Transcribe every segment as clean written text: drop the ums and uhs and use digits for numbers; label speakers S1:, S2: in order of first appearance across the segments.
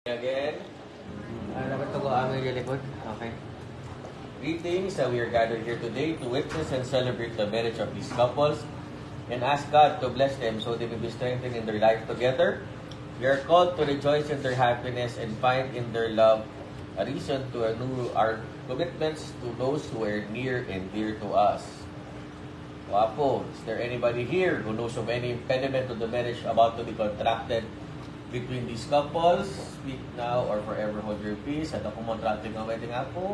S1: Again.
S2: Dapat to go amin yung likod. Okay.
S1: Greetings. We are gathered here today to witness and celebrate the marriage of these couples and ask God to bless them so they may be strengthened in their life together. We are called to rejoice in their happiness and find in their love a reason to renew our commitments to those who are near and dear to us. Wapo, is there anybody here who knows of any impediment to the marriage about to be contracted between these couples? Speak now or forever hold your peace. At ako montrating ang wedding apo.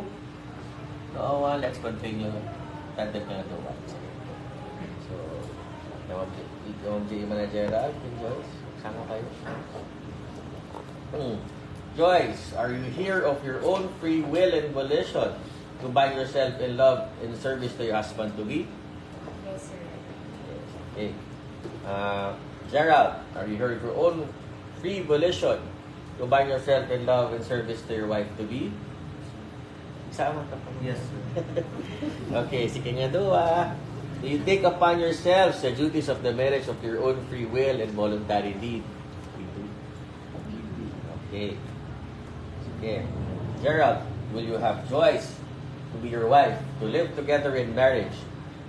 S1: No one, let's continue. Tandem na ito. So, yung J. Managera, Joyce, sama kayo. Joyce, are you here of your own free will and volition to bind yourself in love and service to your husband-to-be?
S3: Yes, sir.
S1: Okay. Gerald, are you here of your own free volition to bind yourself in love and service to your wife-to-be? Isama ka pa.
S2: Yes, sir.
S1: Okay, sige nga dua. Do you take upon yourselves the duties of the marriage of your own free will and voluntary deed? We do. Okay. Sige. Gerald, will you have Joyce to be your wife, to live together in marriage?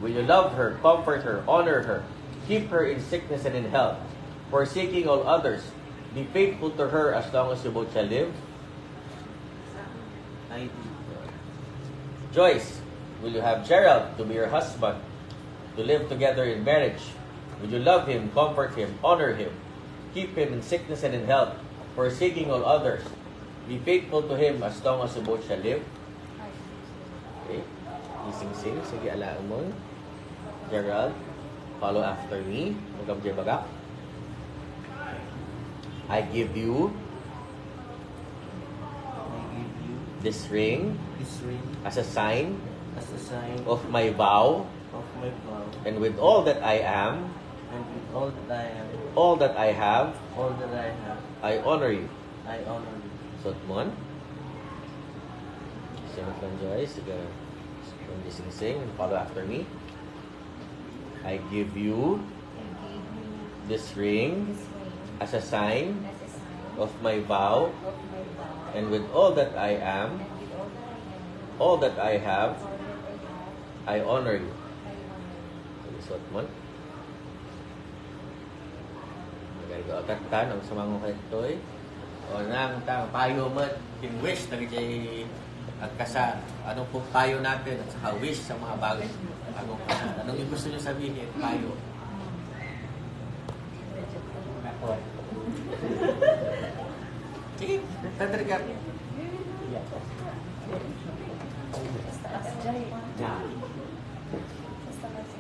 S1: Will you love her, comfort her, honor her, keep her in sickness and in health, forsaking all others, be faithful to her as long as you both shall live?
S2: I do.
S1: Joyce, will you have Gerald to be your husband, to live together in marriage? Will you love him, comfort him, honor him, keep him in sickness and in health, forsaking all others, be faithful to him as long as you both shall live? Okay. Ising-sing. Sige, alaan mo. Gerald, follow after me. Magam dyan baga. I give you this ring
S2: this ring
S1: as a sign
S2: as a sign
S1: of my vow,
S2: of my vow,
S1: and with all that I am,
S2: and with all that I am,
S1: all that I have,
S2: all that I have,
S1: I honor you.
S2: I honor you.
S1: Sotmon. Sino from Joyce? Sige. From Sing-Sing. Follow after me. I give you
S3: And gave you
S1: this ring
S3: this ring
S1: as a sign
S3: as a sign
S1: of my vow,
S3: of my vow.
S1: and with all that I am,
S3: And with all that I am,
S1: all that I have,
S3: all that I have,
S1: I honor you.
S3: I honor you.
S1: Sotmon. Magarigo. Katan, ang sumango kay Toy. O nang payo mo, wish na kay at kasal. Anong pong payo natin at saka wish sa mga bagong kasal. Anong yung gusto nyo sabihin? Payo. Sige, tandari ka.
S3: Basta Jai. Basta kasi.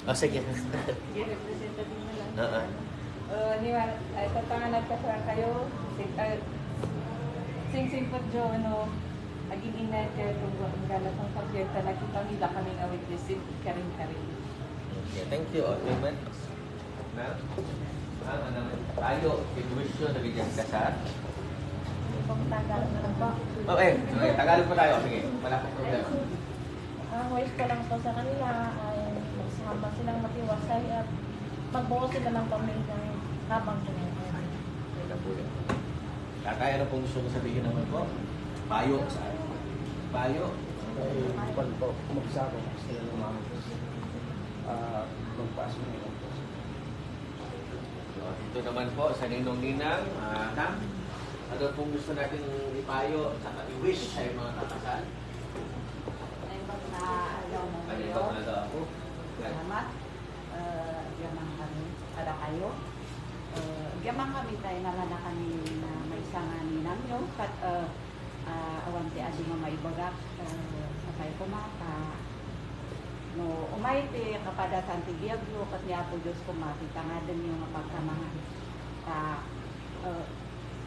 S1: O sige.
S4: Representative mo lang.
S1: Oo.
S4: Tatanganag ka sa kayo. Sing-sing po jo, aging inay kayo kung ang galat ng pagkita, nakita nila kami nga witness, karing-karing.
S1: Okay, thank you. Okay, man. Na? Tayo, wish nyo na bigyan kasal.
S3: Kung tagal na lang po.
S1: Okay, Tagalog pa tayo. Sige, wala pong problema.
S3: Ang wish ko lang po sa kanila ay magsama silang matiwasay at magbuo sila ng pamilya habang tumagal.
S1: Okay na po yun. Kakaya, ano pong gusto mo sabihin naman po? Payo sa payo.
S2: Ay, pan po, kumagsako sila ng mga magpasok ng ito.
S1: So, ito naman po sa Ninong Ninang. Tam, ano pong gusto natin ipayo at saka i-wish sa mga kakasal?
S5: Ay, pag na-alaw mo
S1: Ano
S5: kayo,
S1: yung mga ako?
S5: salamat. Gamang kami para kayo. Gamang kami tayo nga na kami na may sangan ni Namyo. Kat awanti adi nga maibagak sa kayo kumata. No, umayti kapada Santi Diablo kat niya po Diyos kumati. Tangadan yung pagkamangan.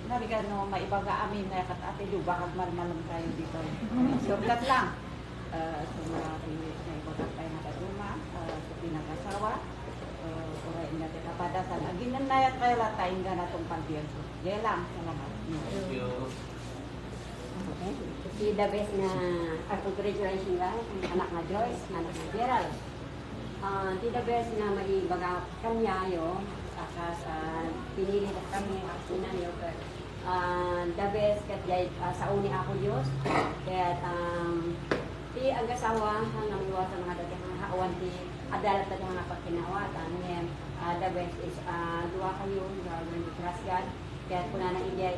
S5: Narigan no, maibaga amin na kat ate Luba kag marmalong tayo dito. Surgat lang. Sa mga naibagak tayo nakaduma, sa pinag-asawa. Oray na kapada sa aginan na yat kaya latayin ka na itong pagbiyan ko. Jaya lang, salamat.
S1: Thank you.
S6: Si the best na congratulations ba? Anak nga Joyce, anak nga Gerald. Si the best nga maibaga kanya yo, akas pinili na kami asinan yo. The best kat sa uni ako Diyos. Kaya ti ang kasawa ang namiwasan mga dati mga haawan ti adalat na mga pagkinawatan. The best is dua kayo, when you trust God. Kaya kuna na India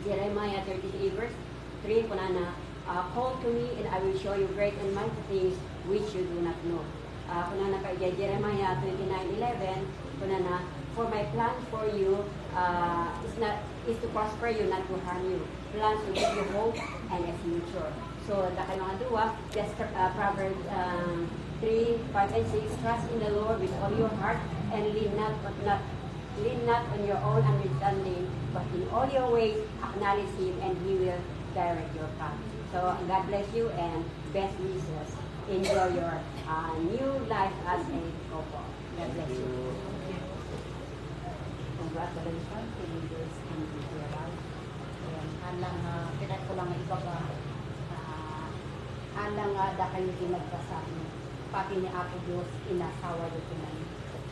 S6: Jeremiah 33 verse 3 kuna na call to me and I will show you great and mighty things which you do not know. Kuna na kay Jeremiah 29:11 kuna na for my plan for you is to prosper you, not to harm you. Plans to give you hope and a future. So da kayo mga duwa, just Proverbs 3:5 and 6, trust in the Lord with all your heart and lean not on your own understanding, but in all your ways acknowledge Him and He will direct your path. So God bless you and best wishes. Enjoy your new life as a couple. God bless you.
S5: Congratulations to leaders and to Gerald. Halang pinag ko lang iba ba halang da kayo pinagkasabi pati ni Apo Diyos inasawa dito na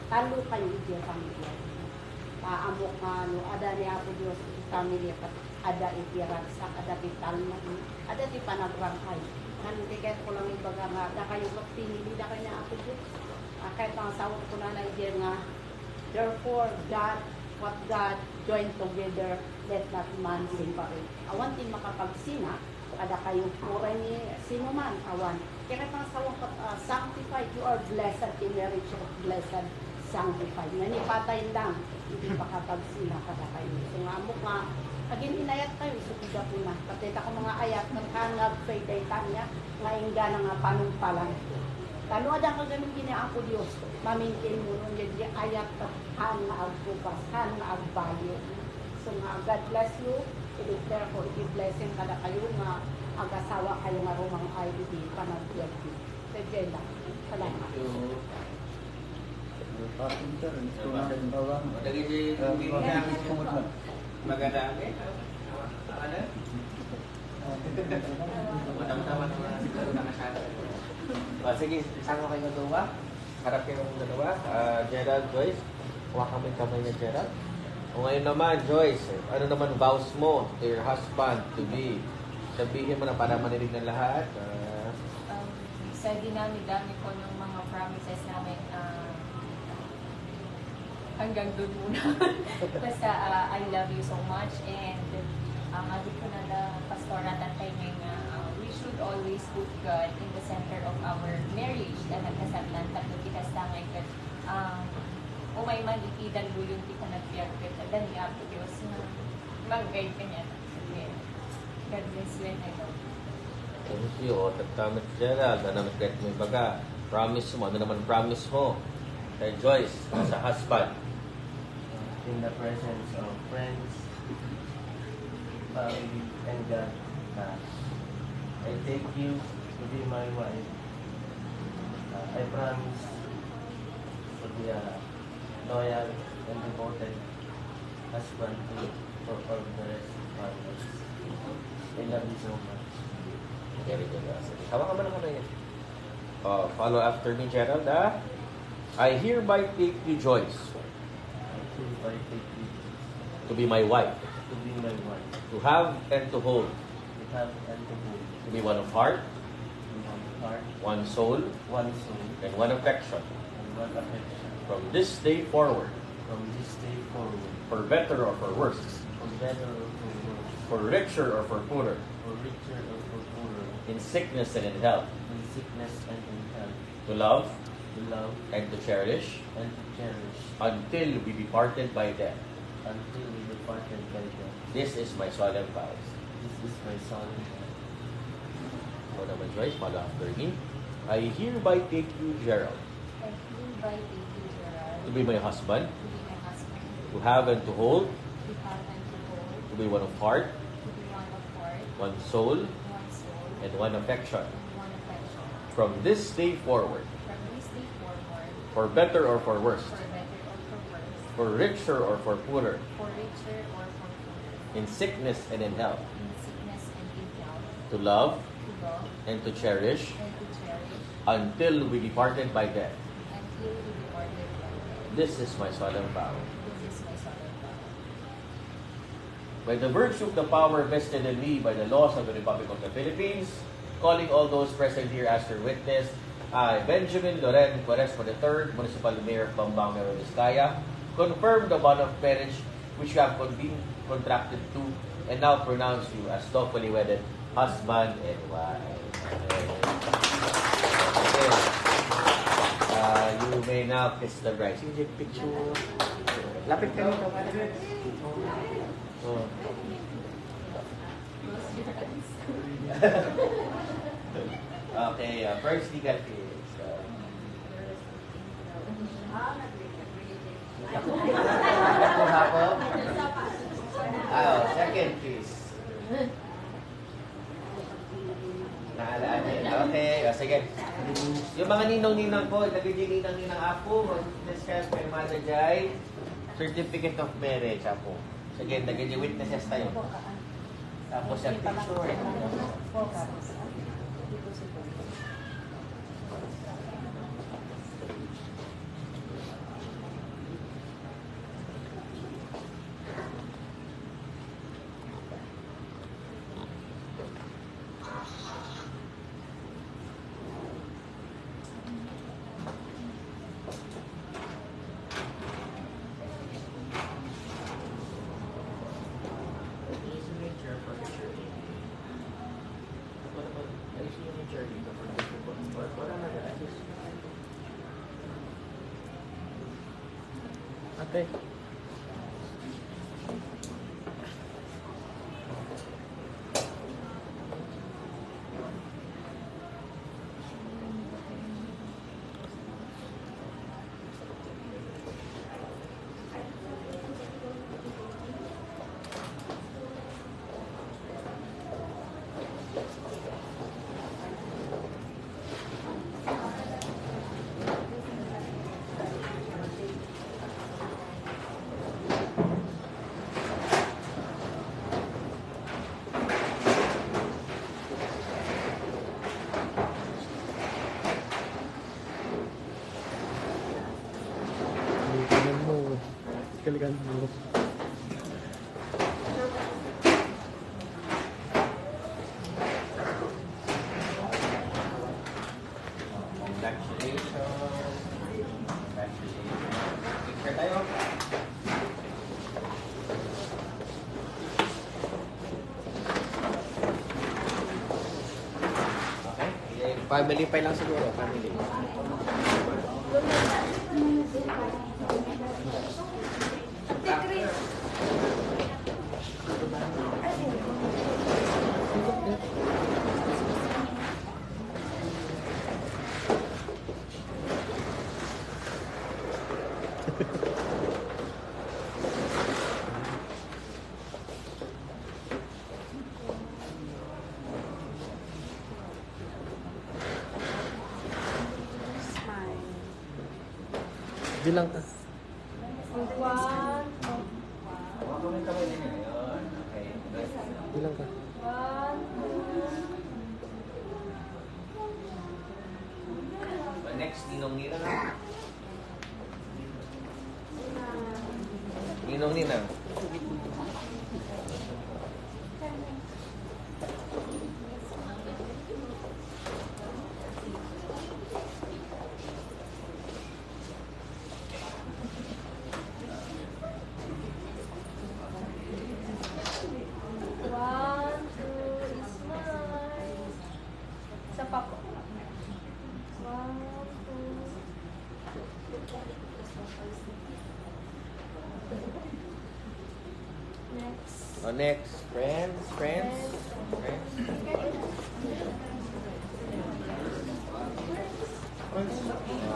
S5: talo kayo ito pamilya paamok nga no ada ni Apo Diyos pamilya pat ada itiragsak ada vital na ada di panagrangkay kanti kahit ko lang iba nga da kayo pinili da kayo ni Apo Diyos kahit ang asawa ko na nga therefore what God joined together, let not man separate. Awan din makapagsina, ada kayo pura ni sino man, awan. Kaya pang sawang sanctified, you are blessed in marriage of blessed, sanctified. Nga patay lang, hindi makapagsina kada kayo. So nga mo nga, agin inayat kayo, sukiga po na. Patita ko mga ayat, nagkangag, fayday tanya, nga ingga na nga panumpalan. Kano ada ka ganun giniapo Diyos, mamintin mo nun yung ayat han na agpupas, han na agbayo. So nga, God bless you. It is therefore, it is blessing kada kayo nga agasawa kayo nga rumang IBD, panagpiyag ko. So, dyan lang. Salamat.
S1: Magandang ano? Matang-taman na siguro nakasada. Sige, sama kayo dalawa. Harap kayong dalawa. Gerald, Joyce. Huwag kami kamay niya, Gerald. O ngayon naman, Joyce, ano naman vows mo to your husband to be? Sabihin mo na para manilig ng lahat.
S4: Sa dinami-dami ko ng mga promises namin, hanggang doon muna. Basta I love you so much and adi ko na na pastora tatay nga we should always put God in the center of our marriage na nagkasablan tatlo kita sa ngayon kat umay man ikidan mo yung kita nagpiyag kat dan nga po Diyos na mag-guide ka niya. God bless you and I love you.
S1: Thank you. O, tagtamit Gerald. Ano naman kahit may baga? Promise mo. Ano naman promise mo? Kay Joyce, sa husband.
S2: In the presence of friends, family, and God, I take you to be my wife. I promise to be a loyal and devoted husband for all the rest of our lives. I love you so much.
S1: Very good. Hawakan mo na kami. Follow after me, Gerald. I hereby take you, Joyce,
S2: I take you
S1: to be my wife,
S2: to be my wife,
S1: to have and to hold,
S2: to have and to hold,
S1: to be one of heart,
S2: one heart,
S1: one soul,
S2: one soul,
S1: and one affection.
S2: and one affection.
S1: From this day forward,
S2: From this day forward,
S1: for better or for worse,
S2: for better or for worse,
S1: for richer or for poorer,
S2: for richer or for poorer,
S1: in sickness and in health,
S2: in sickness and in health,
S1: to love
S2: to love
S1: and to cherish
S2: and to cherish,
S1: until we be parted by death.
S2: until we departed by death.
S1: This is my solemn vows.
S2: This is my solemn vow.
S1: So naman, Joyce, follow after me. I hereby take you, Gerald,
S4: I hereby take you, Gerald,
S1: to be my husband,
S4: to be my husband,
S1: to have and to hold,
S4: to have and to hold,
S1: to be one of heart,
S4: to be one of heart,
S1: one soul,
S4: one soul,
S1: and one affection.
S4: and one affection.
S1: From this day forward,
S4: From this day forward,
S1: for better or for worse,
S4: for better or for worse,
S1: for richer or for poorer,
S4: for richer or for poorer,
S1: in sickness and in health,
S4: in sickness
S1: to love
S4: to love,
S1: and to cherish
S4: and to cherish
S1: until we departed by death.
S4: until we departed from death.
S1: This is my solemn vow.
S4: This is my solemn vow.
S1: By the virtue of the power vested in me by the laws of the Republic of the Philippines, calling all those present here as your witness, I, Benjamin Loren Quaresma III, Municipal Mayor of Bambang, Nueva Vizcaya, confirm the bond of marriage which you have been contracted to, and now pronounce you as lawfully wedded husband and wife. Okay. You may now kiss the bride. Sige, picture. Lapit ka nito. Oh. Okay, first legal kiss. Nakuha ko. Second kiss. Naalaan niya. Okay, sige. Yung mga ninong-ninang ko, ilagay yung ninang-ninang ako, mag-discuss kay Mother Jai, certificate of marriage ako. Sige, lagay yung witnesses tayo. Tapos yung picture. Okay.
S7: Kalikan mo.
S1: Congratulations. Picture tayo. Okay. Family pa lang siguro. Family.
S7: Bilang ka.
S3: One,
S1: Okay.
S7: Bilang ka.
S3: one,
S1: Next, ninong-ninang. Ninong-ninang.
S3: one, two, smile. Isa pa po. One, two. Next.
S1: Oh, next. Friends. Friends.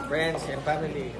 S1: Friends and family.